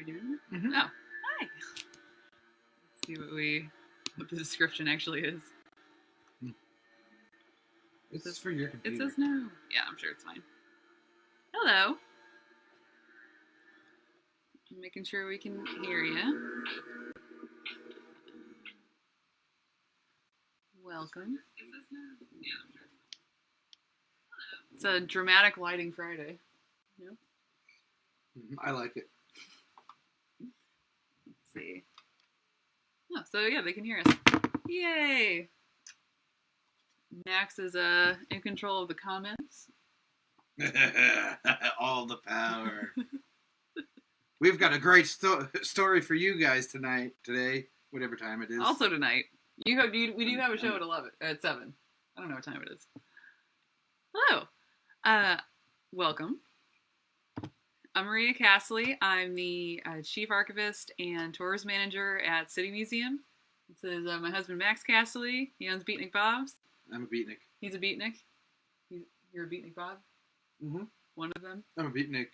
we doing it? Mm-hmm. Oh, hi. Let's see what the description actually is. This is for your computer. It says no. Yeah, I'm sure it's fine. Hello. Making sure we can hear you. Welcome. It's a dramatic lighting Friday. Yep. I like it. Let's see. Oh, so yeah, they can hear us. Yay! Max is in control of the comments. All the power. We've got a great story for you guys today, whatever time it is. Also tonight. We do have a show at 7. I don't know what time it is. Hello. Welcome. I'm Maria Castley. I'm the Chief Archivist and Tours Manager at City Museum. This is my husband, Max Castley. He owns Beatnik Bob's. I'm a beatnik. He's a beatnik. You're a beatnik, Bob? Mm-hmm. One of them? I'm a beatnik.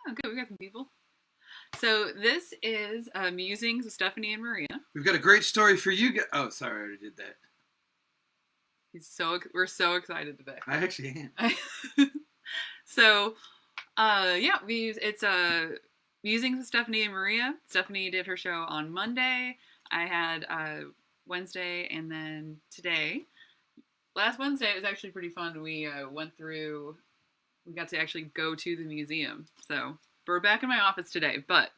Oh, good. We got some people. So this is Musings with Stephanie and Maria. We've got a great story for you guys. Oh, sorry, I already did that. We're so excited today. I actually am. So, it's Musings with Stephanie and Maria. Stephanie did her show on Monday. I had Wednesday, and then today. Last Wednesday it was actually pretty fun. We got to actually go to the museum. So we're back in my office today, but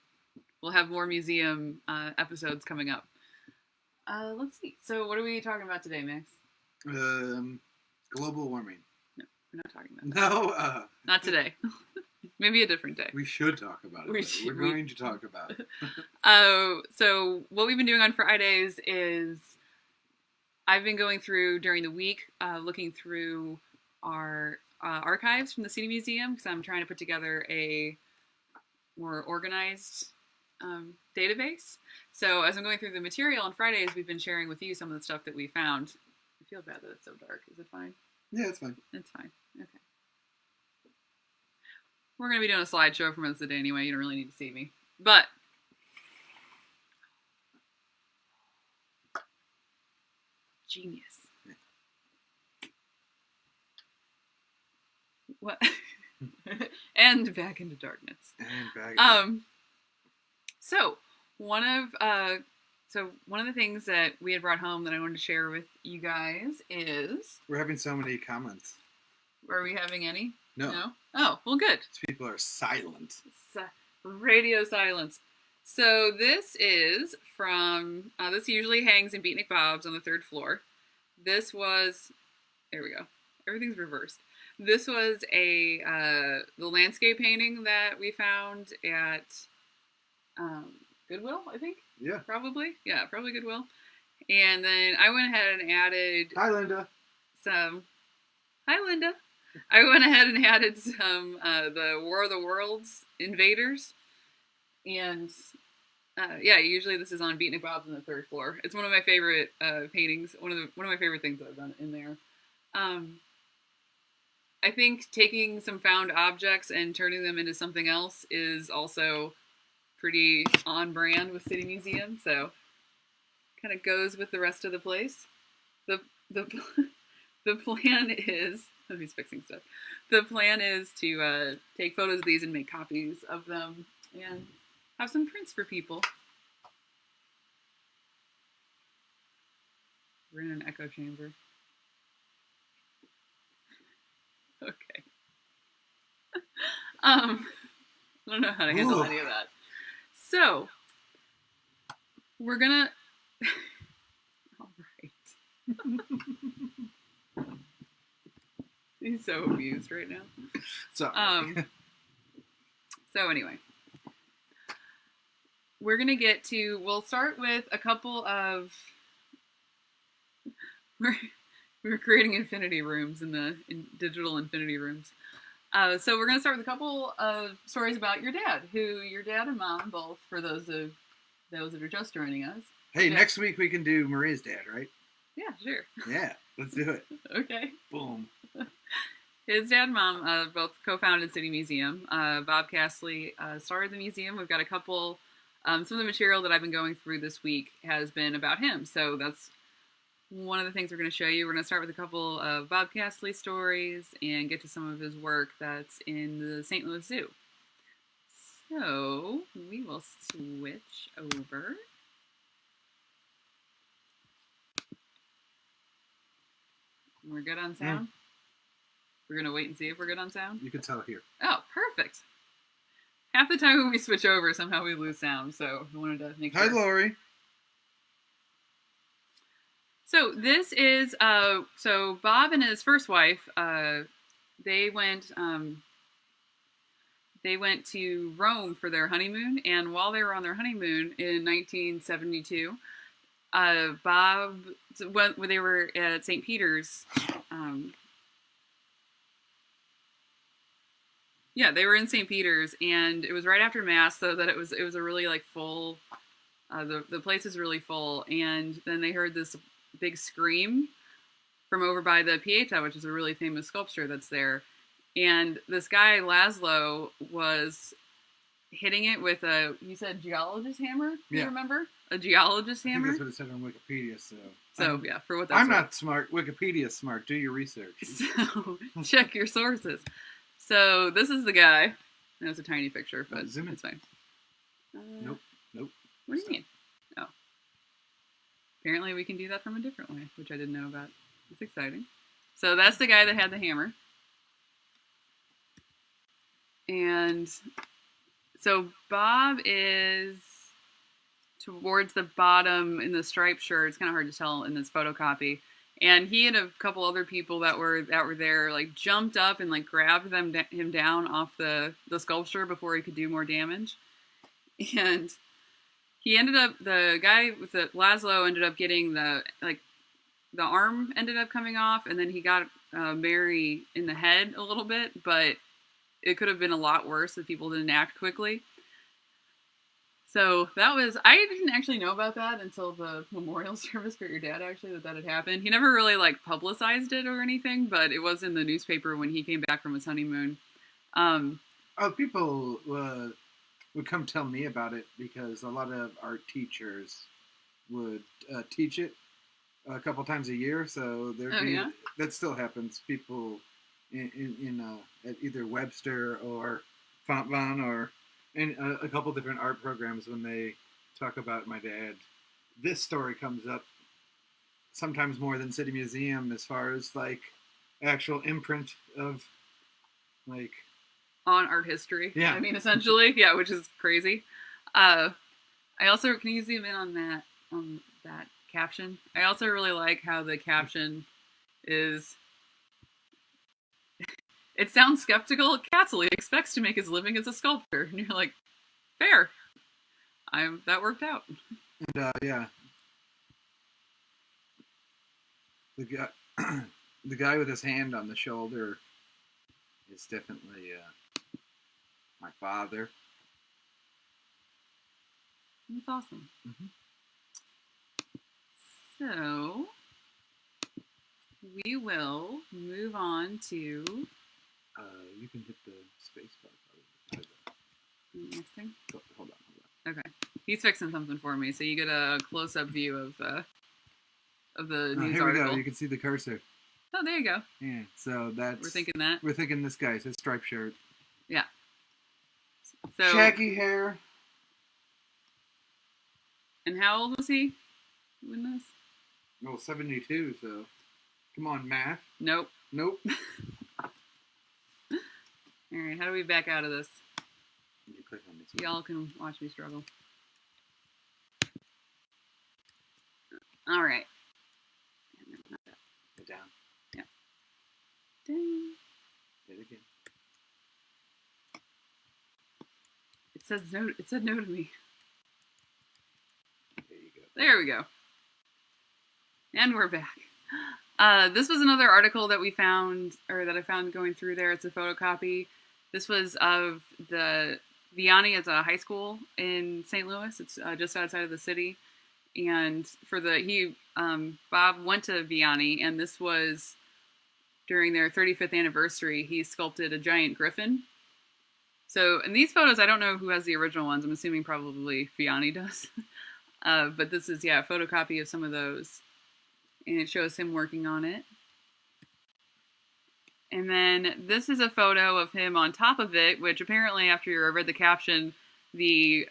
we'll have more museum episodes coming up. Let's see. So what are we talking about today, Max? Global warming. No, we're not talking about that. No. Not today. Maybe a different day. We should talk about it. We're going to talk about it. So what we've been doing on Fridays is I've been going through during the week, looking through our archives from the City Museum because I'm trying to put together a more organized database. So as I'm going through the material on Fridays, we've been sharing with you some of the stuff that we found. I feel bad that it's so dark. Is it fine? Yeah, it's fine. It's fine. Okay. We're going to be doing a slideshow for most of the day anyway. You don't really need to see me. But genius. What? And back into darkness. And back. So one of the things that we had brought home that I wanted to share with you guys is We're having so many comments. Are we having any? No. Oh, well, good. People are silent. Radio silence. So this is from, this usually hangs in Beatnik Bob's on the 3rd floor. This was, there we go. Everything's reversed. This was the landscape painting that we found at Goodwill, I think? Yeah. Probably. Yeah, probably Goodwill. And then I went ahead and added... Hi, Linda. Hi, Linda. I went ahead and added some the War of the Worlds invaders. And usually this is on Beatnik Bob's on the 3rd floor. It's one of my favorite paintings. One of my favorite things that I've done in there. I think taking some found objects and turning them into something else is also pretty on brand with City Museum. So kind of goes with the rest of the place. The plan is, he's fixing stuff. The plan is to take photos of these and make copies of them and have some prints for people. We're in an echo chamber. Okay. I don't know how to handle any of that. So, we're gonna... All right. He's so amused right now. Sorry. So anyway. We're gonna get to... We'll start with a couple of... We're creating infinity rooms in digital infinity rooms. So we're going to start with a couple of stories about your dad, your dad and mom both, for those that are just joining us. Hey, next week we can do Maria's dad, right? Yeah, sure. Yeah, let's do it. Okay. Boom. His dad and mom both co-founded City Museum. Bob Castley started the museum. We've got a couple. Some of the material that I've been going through this week has been about him. So that's one of the things we're going to show you. We're going to start with a couple of Bob Castley stories and get to some of his work that's in the St. Louis Zoo. So we will switch over. We're good on sound? We're going to wait and see if we're good on sound? You can tell here. Oh, perfect. Half the time when we switch over, somehow we lose sound, so I wanted to make sure. Hi, Lori. So this is, so Bob and his first wife, they went to Rome for their honeymoon, and while they were on their honeymoon in 1972, Bob, when they were at St. Peter's, yeah, they were in St. Peter's, and it was right after Mass, so that it was a really like full, the place was really full, and then they heard this big scream from over by the Pieta, which is a really famous sculpture that's there, and this guy Laszlo was hitting it with a, you said geologist hammer? Do you remember? A geologist hammer? I think that's what it said on Wikipedia, so yeah, for what that's I'm not smart. Wikipedia's smart. Do your research. So, check your sources. So, this is the guy. No, it's a tiny picture, but zoom in. It's fine. Nope. What do you mean? Oh. Apparently we can do that from a different way, which I didn't know about. It's exciting. So, that's the guy that had the hammer. And so, Bob is towards the bottom in the striped shirt. It's kind of hard to tell in this photocopy. And he and a couple other people that were there, like, jumped up and, like, grabbed him down off the sculpture before he could do more damage. And he ended up, the guy with the Laszlo ended up getting the arm ended up coming off, and then he got Mary in the head a little bit, but it could have been a lot worse if people didn't act quickly. So that was, I didn't actually know about that until the memorial service for your dad, actually, that had happened. He never really, like, publicized it or anything, but it was in the newspaper when he came back from his honeymoon. People would come tell me about it because a lot of art teachers would teach it a couple times a year, so that still happens. People in at either Webster or Fontvon or in a couple different art programs, when they talk about my dad, this story comes up sometimes more than City Museum as far as, like, actual imprint of, like, on art history. Yeah. I mean, essentially, yeah, which is crazy. I also, can you zoom in on that caption? I also really like how the caption is, it sounds skeptical. Castley expects to make his living as a sculptor. And you're like, fair. That worked out. And, yeah. The guy with his hand on the shoulder is definitely my father. That's awesome. Mm-hmm. So, we will move on to... you can hit the space bar. Next thing? Hold on. Okay. He's fixing something for me, so you get a close-up view of the news here article. We go. You can see the cursor. Oh, there you go. Yeah, so that's... We're thinking this guy. His striped shirt. Yeah. So, shaggy hair. And how old was he when this? Well, 72, so... Come on, math. Nope. Alright, how do we back out of this? You click on this. Y'all can watch me struggle. Alright. Get down. Yeah. Ding. Hit it again. It said no to me. There you go. There we go. And we're back. This was another article that we found, or that I found going through there. It's a photocopy. This was of the Vianney as a high school in St. Louis. It's just outside of the city. And Bob went to Vianney, and this was during their 35th anniversary, he sculpted a giant griffin. So, in these photos, I don't know who has the original ones. I'm assuming probably Fiani does. But this is, a photocopy of some of those. And it shows him working on it. And then this is a photo of him on top of it, which apparently, after I read the caption, the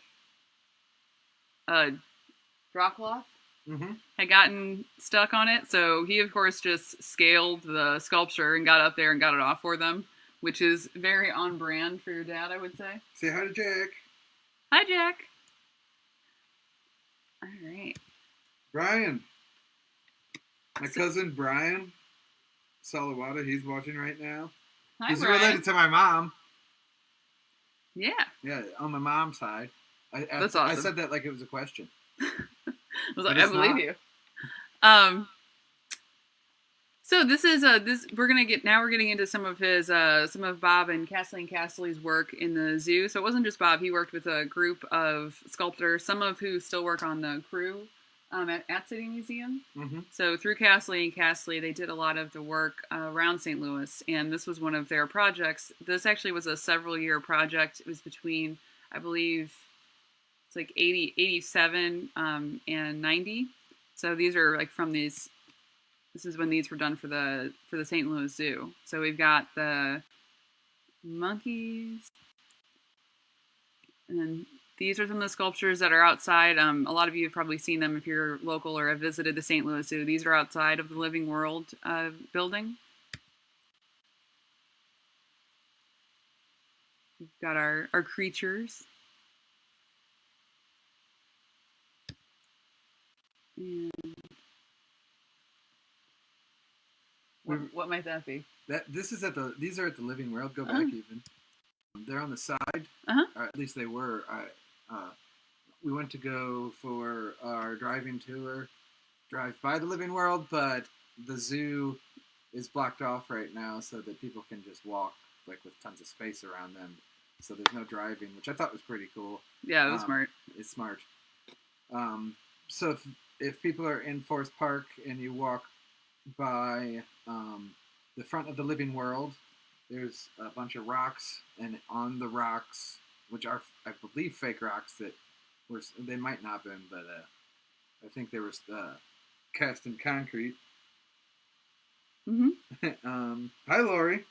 drop cloth had gotten stuck on it. So he, of course, just scaled the sculpture and got up there and got it off for them, which is very on brand for your dad, I would say. Say hi to Jack. Hi, Jack. All right. Brian. My cousin Brian Salawada, he's watching right now. Hi, he's Brian. related to my mom. Yeah. Yeah, on my mom's side. That's awesome. I said that like it was a question. I believe you. So this is we're getting into some of his some of Bob and Kathleen Castley's work in the zoo. So it wasn't just Bob; he worked with a group of sculptors, some of who still work on the crew at City Museum. Mm-hmm. So through Kathleen and Castley, they did a lot of the work around St. Louis, and this was one of their projects. This actually was a several-year project. It was between, I believe, it's like 87 and 90. So these are like from these. This is when these were done for the St. Louis Zoo. So we've got the monkeys, and then these are some of the sculptures that are outside. A lot of you have probably seen them if you're local or have visited the St. Louis Zoo. These are outside of the Living World building. We've got our creatures. And what might that be? These are at the Living World. Go back even. They're on the side, or at least they were. We went to go for our driving tour, drive by the Living World, but the zoo is blocked off right now so that people can just walk like with tons of space around them. So there's no driving, which I thought was pretty cool. Yeah, it was smart. It's smart. So if people are in Forest Park and you walk by the front of the Living World, there's a bunch of rocks, and on the rocks, which are, I believe, fake rocks that they might not have been, but I think they were cast in concrete. Mm-hmm. Hi, Lori.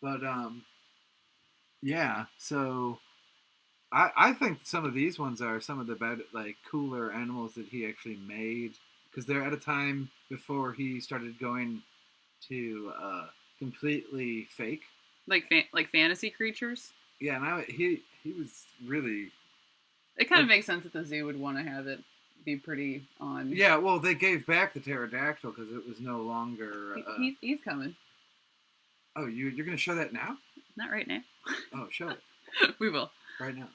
But yeah, so I think some of these ones are some of the better, like, cooler animals that he actually made, because they're at a time before he started going to completely fake, like fantasy creatures. Yeah, and he was really. It kind of makes sense that the zoo would want to have it be pretty on. Yeah, well, they gave back the pterodactyl because it was no longer. He's coming. Oh, you're going to show that now? Not right now. Oh, show it. We will right now.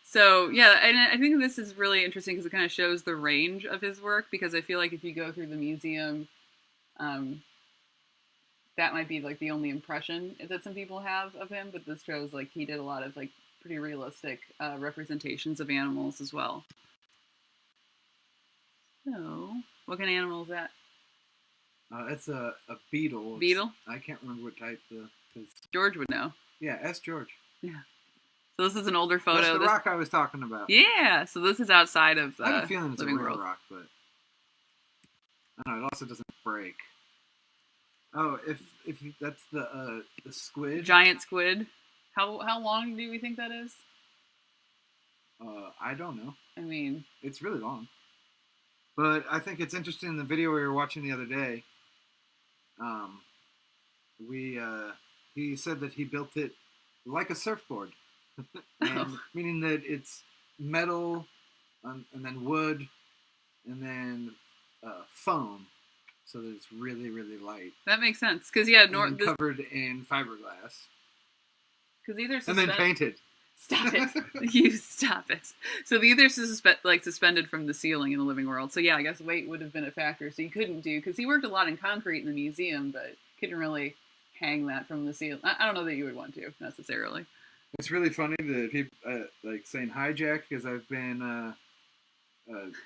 So yeah, and I think this is really interesting because it kind of shows the range of his work. Because I feel like if you go through the museum, that might be like the only impression that some people have of him. But this shows like he did a lot of like pretty realistic representations of animals as well. So, what kind of animal is that? It's a beetle. Beetle? I can't remember what type. George would know. Yeah, ask George. Yeah. So this is an older photo. That's the rock I was talking about. Yeah. So this is outside of I have a feeling it's a real World. rock, but I don't know. It also doesn't break. Oh, if that's the squid. Giant squid. How long do we think that is? I don't know. I mean, it's really long. But I think it's interesting in the video we were watching the other day. He said that he built it like a surfboard, meaning that it's metal, and then wood, and then foam, so that it's really, really light. That makes sense because covered in fiberglass. Because either and then painted. Stop it! You stop it. So the either suspended from the ceiling in the Living World. So yeah, I guess weight would have been a factor. So you couldn't do because he worked a lot in concrete in the museum, but couldn't really hang that from the ceiling. I don't know that you would want to necessarily. It's really funny that people like saying hi, Jack, because I've been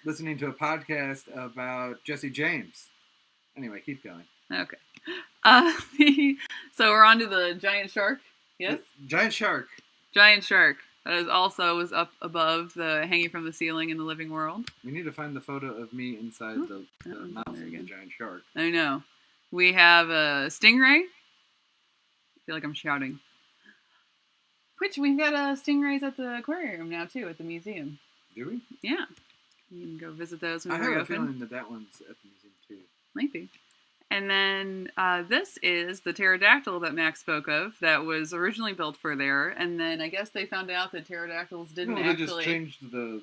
listening to a podcast about Jesse James. Anyway, keep going. Okay. So we're on to the giant shark. Yes? Giant shark. Giant shark. That is also was up above the hanging from the ceiling in the living world. We need to find the photo of me inside the mouth of the giant shark. I know. We have a stingray. I feel like I'm shouting. Which we've got stingrays at the aquarium now too, at the museum. Do we? Yeah. You can go visit those when I they're have open. a feeling that one's at the museum too. Might be. And then this is the pterodactyl that Max spoke of that was originally built for there. And then I guess they found out that pterodactyls didn't actually... They just changed the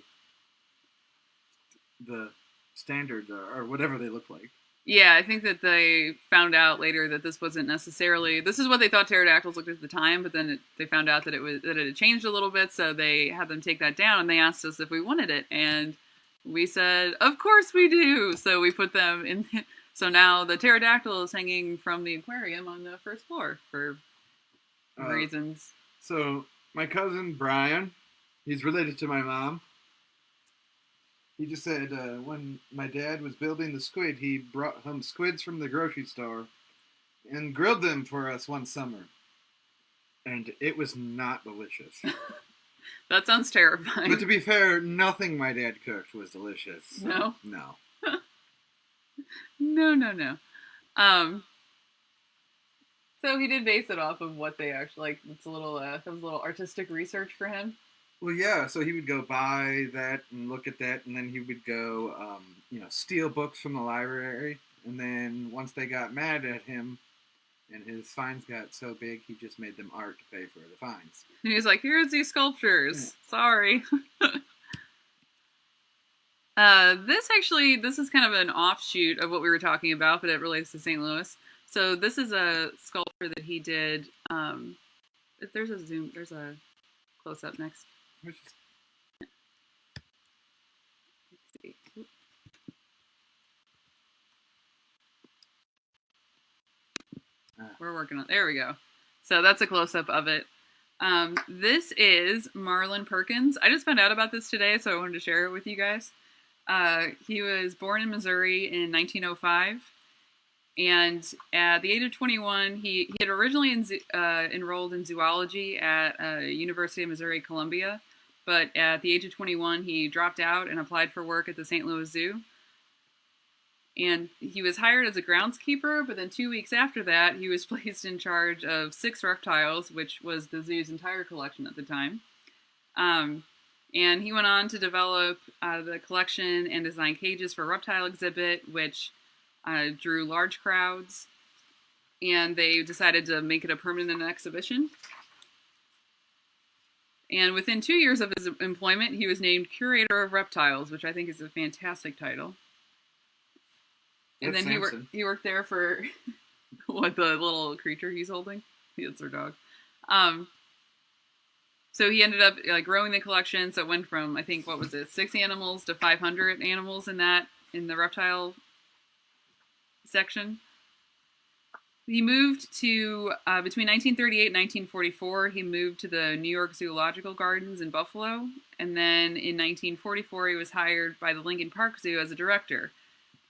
standard or whatever they look like. Yeah, I think that they found out later that this wasn't necessarily... This is what they thought pterodactyls looked at the time, but then they found out that it had changed a little bit, so they had them take that down, and they asked us if we wanted it. And we said, of course we do! So we put them in... So now the pterodactyl is hanging from the aquarium on the first floor for reasons. So my cousin Brian, he's related to my mom. He just said when my dad was building the squid, he brought home squids from the grocery store and grilled them for us one summer. And it was not delicious. That sounds terrifying. But to be fair, nothing my dad cooked was delicious. So no? No. No. So he did base it off of what they actually like. It's a little, that was a little artistic research for him. Well, yeah. So he would go buy that and look at that, and then he would go, steal books from the library. And then once they got mad at him, and his fines got so big, he just made them art to pay for the fines. And he was like, "Here's these sculptures. Yeah. Sorry." This is kind of an offshoot of what we were talking about, but it relates to St. Louis. So this is a sculpture that he did. There's a close-up next. Let's see. We're working on. There we go. So that's a close-up of it. This is Marlon Perkins. I just found out about this today, so I wanted to share it with you guys. He was born in Missouri in 1905, and at the age of 21, he had originally enrolled in zoology at University of Missouri Columbia, but at the age of 21, he dropped out and applied for work at the St. Louis Zoo. And he was hired as a groundskeeper, but then 2 weeks after that, he was placed in charge of 6 reptiles, which was the zoo's entire collection at the time. And he went on to develop the collection and design cages for reptile exhibit, which drew large crowds. And they decided to make it a permanent exhibition. And within 2 years of his employment, he was named Curator of Reptiles, which I think is a fantastic title. And then he worked there for what, the little creature he's holding? It's our dog. So he ended up growing the collection. So it went from, I think, 6 animals to 500 animals in the reptile section. He moved to, between 1938 and 1944, he moved to the New York Zoological Gardens in Buffalo. And then in 1944, he was hired by the Lincoln Park Zoo as a director.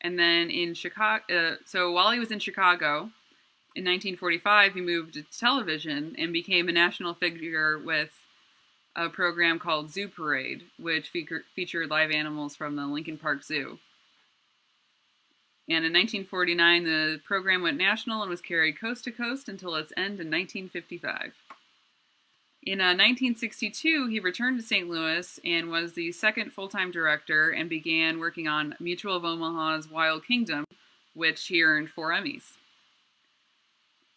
And then in Chicago, so while he was in Chicago, in 1945, he moved to television and became a national figure with a program called Zoo Parade, which featured live animals from the Lincoln Park Zoo. And in 1949, the program went national and was carried coast to coast until its end in 1955. In 1962, he returned to St. Louis and was the second full-time director and began working on Mutual of Omaha's Wild Kingdom, which he earned 4 Emmys.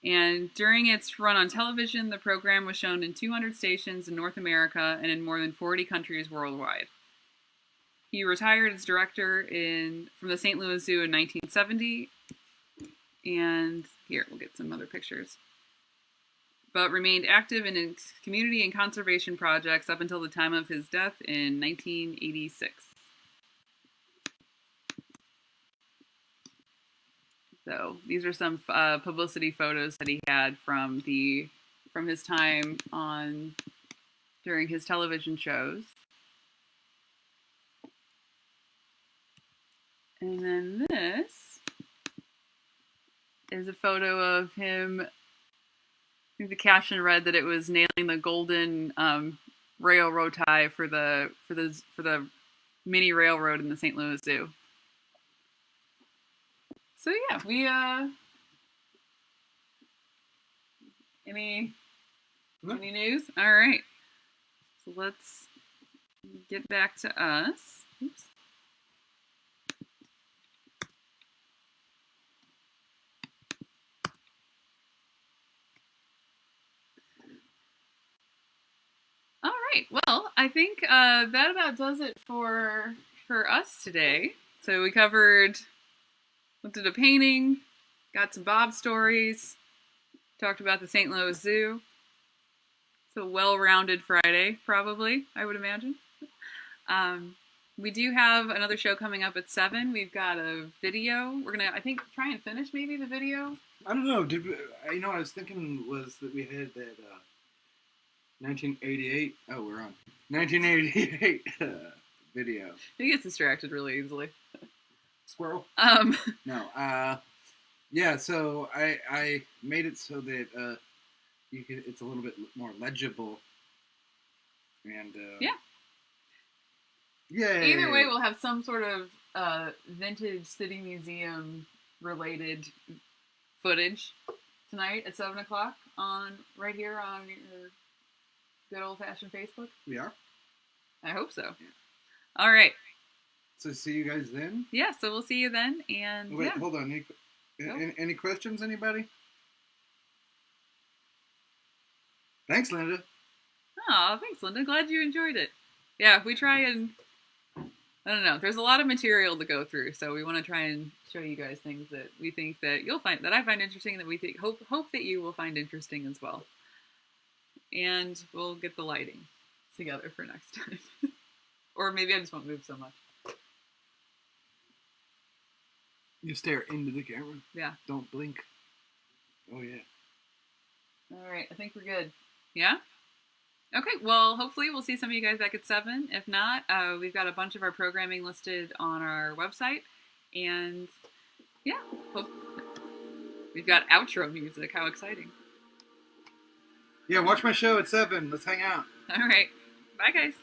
And during its run on television, the program was shown in 200 stations in North America and in more than 40 countries worldwide. He retired as director from the St. Louis Zoo in 1970. And here, we'll get some other pictures. But remained active in his community and conservation projects up until the time of his death in 1986. So these are some publicity photos that he had from his time during his television shows. And then this is a photo of him. I think the caption read that it was nailing the golden railroad tie for the mini railroad in the St. Louis Zoo. So yeah, we any news? All right. So let's get back to us. Oops. All right. Well, I think that about does it for us today. So we looked at a painting, got some Bob stories, talked about the St. Louis Zoo. It's a well-rounded Friday, probably, I would imagine. We do have another show coming up at 7. We've got a video. We're gonna, I think, try and finish maybe the video. I don't know. Did we, what I was thinking was that we had that 1988. Oh, we're on 1988 video. He gets distracted really easily. Squirrel. No. Yeah. So I made it so that it's a little bit more legible. And yeah. Yeah. Either way, we'll have some sort of vintage city museum related footage tonight at 7:00 right here on your good old fashioned Facebook. We are. I hope so. Yeah. All right. So see you guys then. Yeah. So we'll see you then. And wait, hold on. Any questions? Anybody? Thanks, Linda. Oh, thanks, Linda. Glad you enjoyed it. Yeah, we try and I don't know. There's a lot of material to go through, so we want to try and show you guys things that we think that you'll find, that I find interesting, that we think hope that you will find interesting as well. And we'll get the lighting together for next time. Or maybe I just won't move so much. You stare into the camera. Yeah. Don't blink. Oh yeah. All right. I think we're good. Yeah. Okay, well, hopefully we'll see some of you guys back at 7. If not, we've got a bunch of our programming listed on our website. And, yeah, we've got outro music. How exciting. Yeah, watch my show at 7. Let's hang out. All right. Bye, guys.